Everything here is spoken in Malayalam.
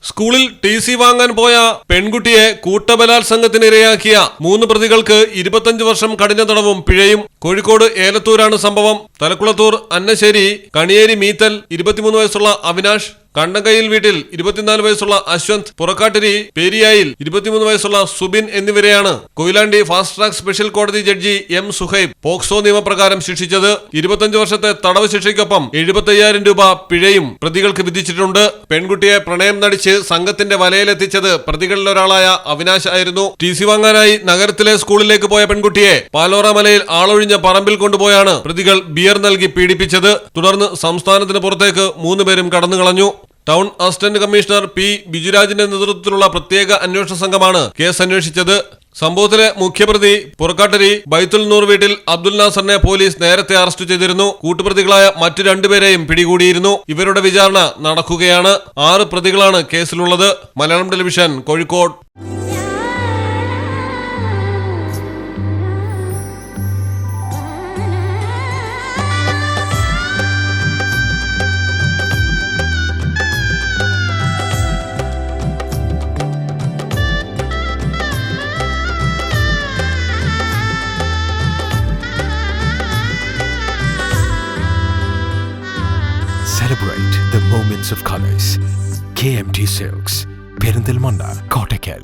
സ്കൂളിൽ ടി.സി. വാങ്ങാൻ പോയ പെൺകുട്ടിയെ കൂട്ടബലാത്സംഗത്തിനിരയാക്കിയ 3 പ്രതികൾക്ക് 25 വർഷം കഠിന തടവും പിഴയും. കോഴിക്കോട് ഏലത്തൂരാണ് സംഭവം. തലക്കുളത്തൂർ അന്നശ്ശേരി കണിയേരി മീത്തൽ 23 വയസ്സുള്ള അവിനാഷ്, കണ്ടങ്കയിൽ വീട്ടിൽ 24 വയസ്സുള്ള അശ്വന്ത്, പുറക്കാട്ടിരി പേരിയായിൽ 23 വയസ്സുള്ള സുബിൻ എന്നിവരെയാണ് കൊയിലാണ്ടി ഫാസ്റ്റ് ട്രാക്ക് സ്പെഷ്യൽ കോടതി ജഡ്ജി എം സുഹൈബ് പോക്സോ നിയമപ്രകാരം ശിക്ഷിച്ചത്. 25 വർഷത്തെ തടവ് ശിക്ഷയ്ക്കൊപ്പം 75,000 രൂപ പിഴയും പ്രതികൾക്ക് വിധിച്ചിട്ടുണ്ട്. പെൺകുട്ടിയെ പ്രണയം നടിച്ച് സംഘത്തിന്റെ വലയിലെത്തിച്ചത് പ്രതികളിലൊരാളായ അവിനാശ് ആയിരുന്നു. ടി.സി. വാങ്ങാനായി നഗരത്തിലെ സ്കൂളിലേക്ക് പോയ പെൺകുട്ടിയെ പാലോറ മലയിൽ ആളൊഴിഞ്ഞ പറമ്പിൽ കൊണ്ടുപോയാണ് പ്രതികൾ ബിയർ നൽകി പീഡിപ്പിച്ചത്. തുടർന്ന് സംസ്ഥാനത്തിന് പുറത്തേക്ക് 3 പേരും കടന്നുകളഞ്ഞു. ടൗൺ അസിസ്റ്റന്റ് കമ്മീഷണർ പി ബിജുരാജിന്റെ നേതൃത്വത്തിലുള്ള പ്രത്യേക അന്വേഷണ സംഘമാണ് കേസ് അന്വേഷിച്ചത്. സംഭവത്തിലെ മുഖ്യപ്രതി പുറക്കാട്ടരി ബൈത്തുൽ നൂർ വീട്ടിൽ അബ്ദുൽ നാസറിനെ പോലീസ് നേരത്തെ അറസ്റ്റ് ചെയ്തിരുന്നു. കൂട്ടുപ്രതികളായ മറ്റു 2 പേരെയും പിടികൂടിയിരുന്നു. ഇവരുടെ വിചാരണ നടക്കുകയാണ്. 6 പ്രതികളാണ് കേസിലുള്ളത്. Malayalam television, Kozhikode. Celebrate the moments of colors. KMT Silks, Perindalmanda, Kottakkal.